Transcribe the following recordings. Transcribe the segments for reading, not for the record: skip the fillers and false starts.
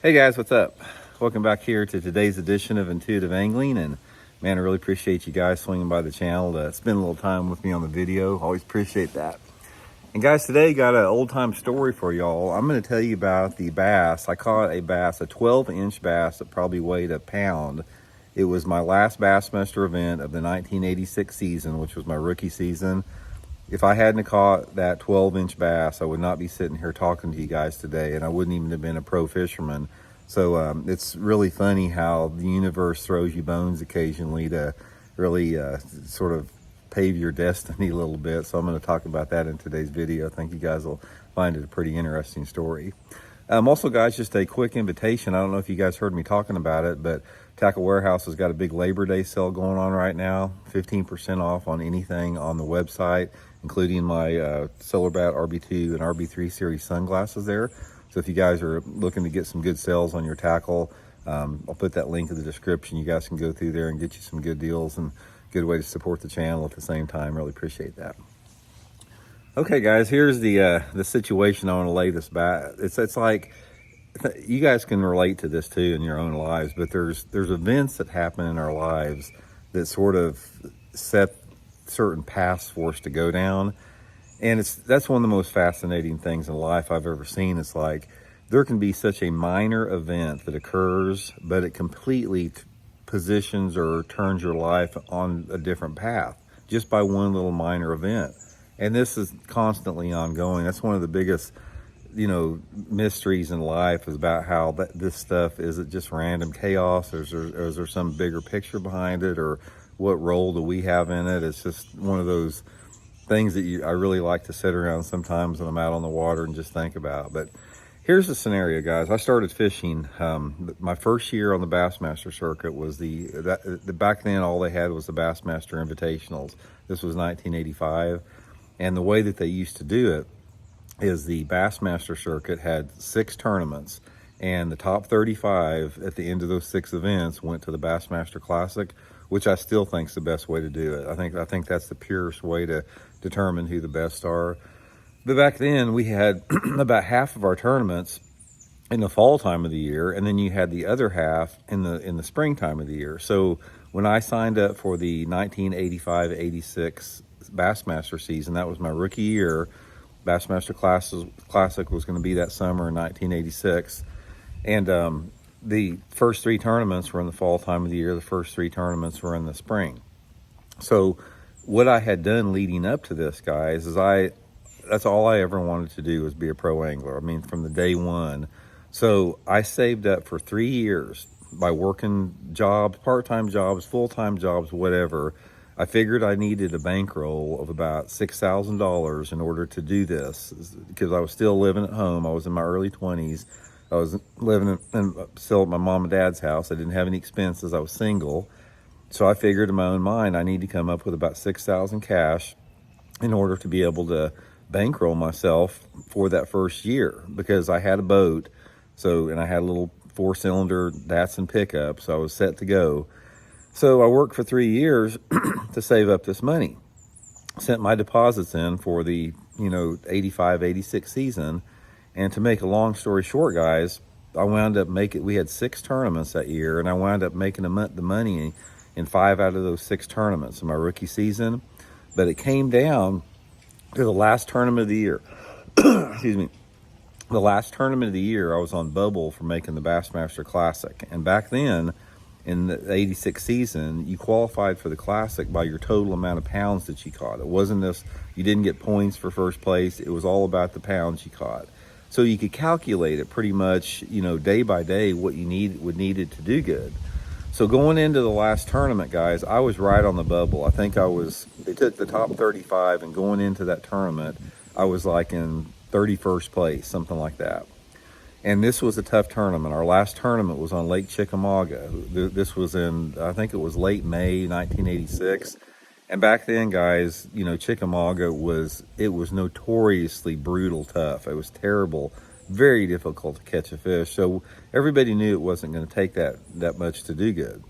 Hey guys, what's up? Welcome back here to today's edition of Intuitive Angling. And man, I really appreciate you guys swinging by the channel to spend a little time with me on the video. Always appreciate that. And guys, today got an old time story for y'all. I'm going to tell you about the bass. I caught a bass, a 12-inch bass that probably weighed a pound. It was my last Bassmaster event of the 1986 season, which was my rookie season. If I hadn't caught that 12-inch bass, I would not be sitting here talking to you guys today, and I wouldn't even have been a pro fisherman. So it's really funny how the universe throws you bones occasionally to really sort of pave your destiny a little bit. So I'm going to talk about that in today's video. I think you guys will find it a pretty interesting story. Also, guys, just a quick invitation. I don't know if you guys heard me talking about it, but Tackle Warehouse has got a big Labor Day sale going on right now. 15% off on anything on the website, including my Solar Bat RB2 and RB3 series sunglasses there. So if you guys are looking to get some good sales on your tackle, I'll put that link in the description. You guys can go through there and get you some good deals and good way to support the channel at the same time. Really appreciate that. Okay, guys, here's the situation I want to lay this back. It's like, you guys can relate to this too in your own lives, but there's events that happen in our lives that sort of set certain paths for us to go down. And that's one of the most fascinating things in life I've ever seen. It's like there can be such a minor event that occurs, but it completely positions or turns your life on a different path just by one little minor event. And this is constantly ongoing. That's one of the biggest, mysteries in life, is about how this stuff, is it just random chaos, or is there some bigger picture behind it, or what role do we have in it? It's just one of those things that I really like to sit around sometimes when I'm out on the water and just think about. But here's the scenario, guys. I started fishing my first year on the Bassmaster circuit. Was back then all they had was the Bassmaster Invitationals. This was 1985, and the way that they used to do it is the Bassmaster circuit had 6 tournaments, and the top 35 at the end of those 6 events went to the Bassmaster Classic, which I still think is the best way to do it. I think that's the purest way to determine who the best are. But back then we had about half of our tournaments in the fall time of the year, and then you had the other half in the spring time of the year. So when I signed up for the 1985-86 Bassmaster season, that was my rookie year. Bassmaster Classic was going to be that summer in 1986, and the first 3 tournaments were in the fall time of the year. The first 3 tournaments were in the spring. So what I had done leading up to this, guys, is that's all I ever wanted to do, was be a pro angler. I mean, from the day one. So I saved up for 3 years by working jobs, part-time jobs, full-time jobs, whatever. I figured I needed a bankroll of about $6,000 in order to do this, because I was still living at home. I was in my early 20s. I was living still at my mom and dad's house. I didn't have any expenses. I was single. So I figured in my own mind, I need to come up with about $6,000 cash in order to be able to bankroll myself for that first year, because I had a boat. And I had a little 4-cylinder Datsun pickup, so I was set to go. So I worked for 3 years to save up this money. Sent my deposits in for the 85-86 season. And to make a long story short, guys, I wound up we had 6 tournaments that year, and I wound up making the money in 5 out of those 6 tournaments in my rookie season. But it came down to the last tournament of the year. Excuse me. The last tournament of the year, I was on bubble for making the Bassmaster Classic. And back then, in the 86 season, you qualified for the Classic by your total amount of pounds that you caught. It wasn't you didn't get points for first place. It was all about the pounds you caught. So you could calculate it pretty much, day by day, what you needed to do good. So going into the last tournament, guys, I was right on the bubble. I think they took the top 35, and going into that tournament, I was like in 31st place, something like that. And this was a tough tournament. Our last tournament was on Lake Chickamauga. This was I think it was late May 1986. And back then, guys, Chickamauga was notoriously brutal tough. It was terrible, very difficult to catch a fish. So everybody knew it wasn't going to take that much to do good.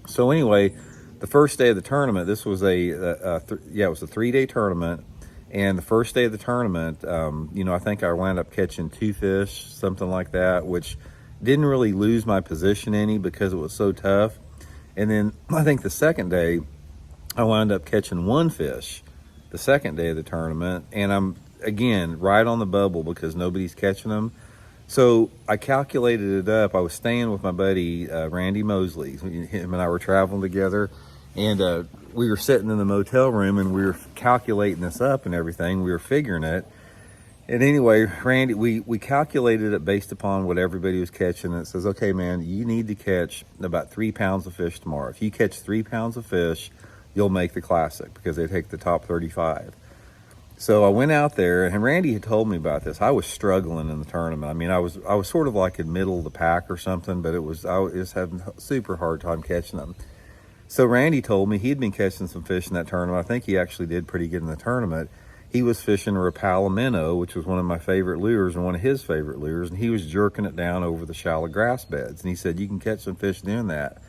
So anyway, the first day of the tournament, this was it was a 3-day tournament. And the first day of the tournament, I think I wound up catching 2 fish, something like that, which Didn't really lose my position any because it was so tough. And then I think the second day, I wound up catching one fish the second day of the tournament, and I'm again right on the bubble because nobody's catching them. So I calculated it up. I was staying with my buddy Randy Mosley. Him and I were traveling together, and we were sitting in the motel room and we were calculating this up and everything. We were figuring it. And anyway, Randy, we calculated it based upon what everybody was catching. And it says, okay, man, you need to catch about 3 pounds of fish tomorrow. If you catch 3 pounds of fish, you'll make the Classic because they take the top 35. So I went out there, and Randy had told me about this. I was struggling in the tournament. I mean, I was sort of like in middle of the pack or something, but I was having a super hard time catching them. So Randy told me he'd been catching some fish in that tournament. I think he actually did pretty good in the tournament. He was fishing a Rapala minnow, which was one of my favorite lures and one of his favorite lures, and he was jerking it down over the shallow grass beds. And he said, you can catch some fish doing that.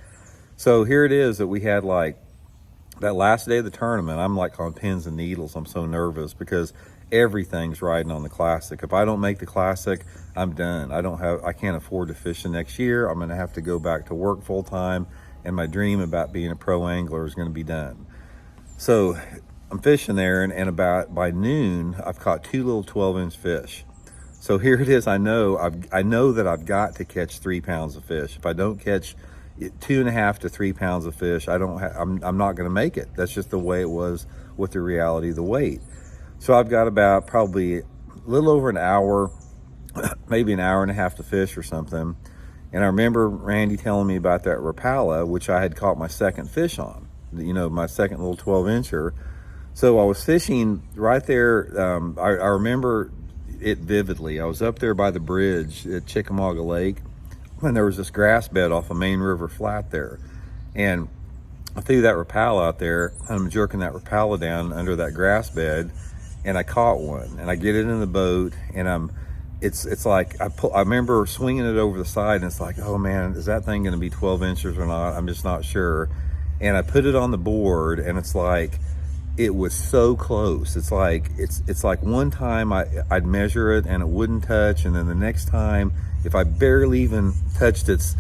So here it is that we had like that last day of the tournament. I'm like on pins and needles. I'm so nervous because everything's riding on the Classic. If I don't make the Classic, I'm done. I can't afford to fish the next year. I'm going to have to go back to work full time, and my dream about being a pro angler is going to be done. So I'm fishing there, and about by noon, I've caught 2 little 12-inch fish. So here it is. I know that I've got to catch 3 pounds of fish. If I don't catch 2.5 to 3 pounds of fish, I'm not going to make it. That's just the way it was with the reality of the weight. So I've got about probably a little over an hour, maybe an hour and a half to fish or something. And I remember Randy telling me about that Rapala, which I had caught my second fish on, my second little 12-incher. So I was fishing right there. I remember it vividly. I was up there by the bridge at Chickamauga Lake, and there was this grass bed off a main river flat there. And I threw that Rapala out there. I'm jerking that Rapala down under that grass bed, and I caught one. And I get it in the boat, and it's like I remember swinging it over the side, and it's like, oh man, is that thing going to be 12 inches or not? I'm just not sure. And I put it on the board, and it's like, it was so close. It's like one time I'd measure it and it wouldn't touch, and then the next time, if I barely even touched it's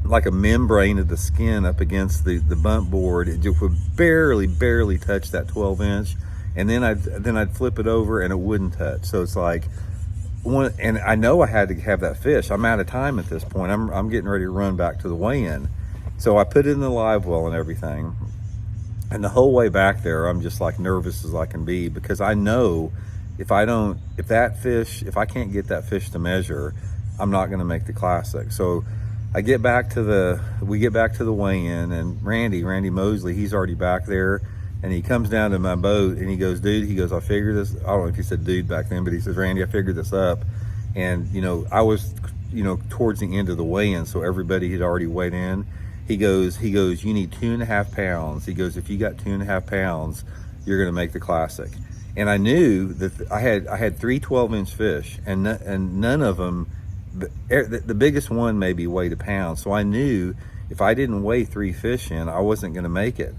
like a membrane of the skin up against the bump board, it just would barely touch that 12-inch, and then I'd flip it over and it wouldn't touch. So it's like one, and I know I had to have that fish. I'm out of time at this point. I'm getting ready to run back to the weigh-in. So I put it in the live well and everything. And the whole way back there, I'm just like nervous as I can be, because I know if I can't get that fish to measure, I'm not going to make the Classic. So we get back to the weigh-in, and Randy Mosley, he's already back there, and he comes down to my boat and he goes, dude, I figured this. I don't know if he said dude back then, but he says, Randy, I figured this up. And I was towards the end of the weigh-in, so everybody had already weighed in. He goes, you need 2.5 pounds. He goes, if you got 2.5 pounds, you're going to make the Classic. And I knew that I had 3 12-inch fish, and none of them, the biggest one maybe weighed 1 pound. So I knew if I didn't weigh 3 fish in, I wasn't going to make it.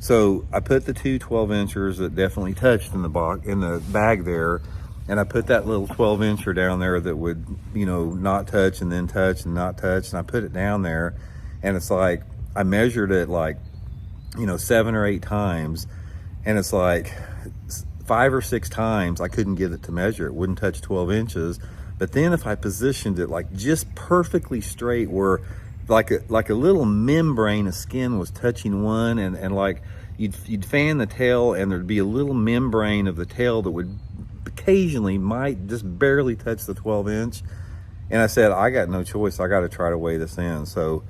So I put the 2 12-inchers that definitely touched in the bag there, and I put that little 12-incher down there that would, not touch and then touch and not touch, and I put it down there. And it's like, I measured it like, 7 or 8 times. And it's like 5 or 6 times I couldn't get it to measure. It wouldn't touch 12 inches. But then if I positioned it like just perfectly straight, where like a little membrane of skin was touching one, and like you'd fan the tail and there'd be a little membrane of the tail that would occasionally might just barely touch the 12-inch. And I said, I got no choice. I got to try to weigh this in. So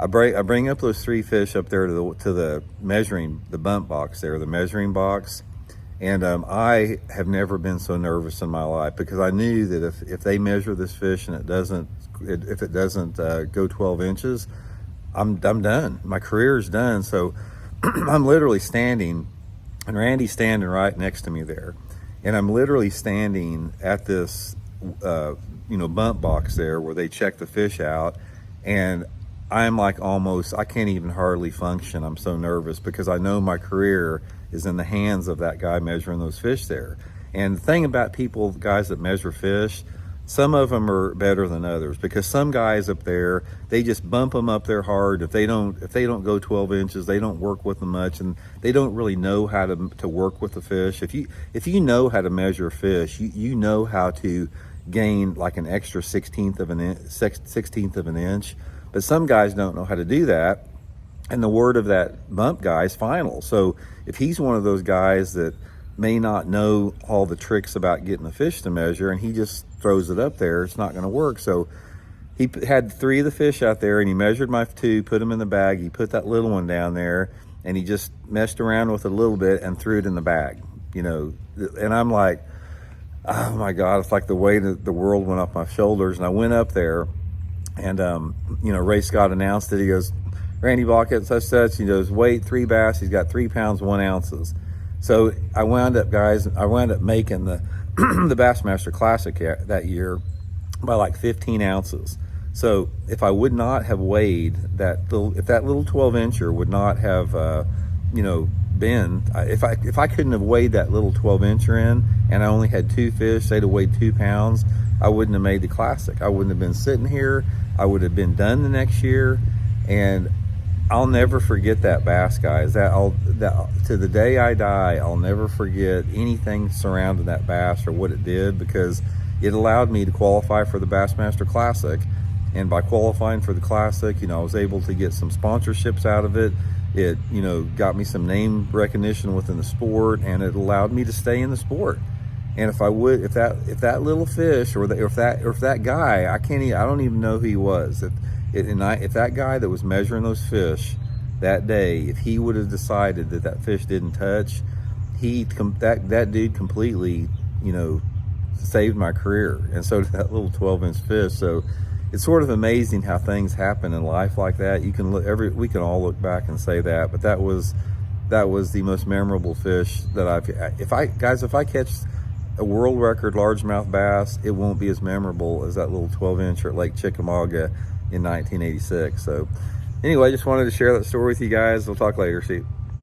I bring up those 3 fish up there to the bump box there, the measuring box, and I have never been so nervous in my life, because I knew that if they measure this fish and if it doesn't go 12 inches, I'm done. My career is done. So I'm literally standing, and Randy's standing right next to me there, and I'm literally standing at this bump box there where they check the fish out, and I'm like I can't even hardly function. I'm so nervous because I know my career is in the hands of that guy measuring those fish there. And the thing about guys that measure fish, some of them are better than others, because some guys up there, they just bump them up there hard. If they don't go 12 inches, they don't work with them much, and they don't really know how to work with the fish. If you know how to measure a fish, you know how to gain like an extra 16th of an inch. But some guys don't know how to do that, and the word of that bump guy is final. So if he's one of those guys that may not know all the tricks about getting a fish to measure, and he just throws it up there, it's not going to work. So he had 3 of the fish out there, and he measured my 2, put them in the bag. He put that little one down there, and he just messed around with it a little bit and threw it in the bag, you know. And I'm like, oh my God, it's like the weight of the world went off my shoulders. And I went up there, and you know, Ray Scott announced it. He goes, Randy Blaukat, such, he goes, weight 3 bass, he's got 3 pounds 1 ounces. So I wound up making the the Bassmaster Classic that year by like 15 ounces. So if I would not have weighed if that little 12 incher would not have you know, been, if I couldn't have weighed that little 12 incher in, and I only had 2 fish, they'd have weighed 2 pounds, I wouldn't have made the Classic. I wouldn't have been sitting here. I would have been done the next year. And I'll never forget that bass, guys. To the day I die, I'll never forget anything surrounding that bass or what it did, because it allowed me to qualify for the Bassmaster Classic. And by qualifying for the Classic, you know, I was able to get some sponsorships out of it. It, you know, got me some name recognition within the sport, and it allowed me to stay in the sport. And if that little fish, or if that guy, I don't even know who he was. If that guy that was measuring those fish that day, if he would have decided that fish didn't touch, that dude completely, you know, saved my career. And so did that little 12-inch fish. So it's sort of amazing how things happen in life like that. We can all look back and say that, but that was the most memorable fish that if I catch a world record largemouth bass, it won't be as memorable as that little 12-inch at Lake Chickamauga in 1986. So anyway, just wanted to share that story with you guys. We'll talk later. See you.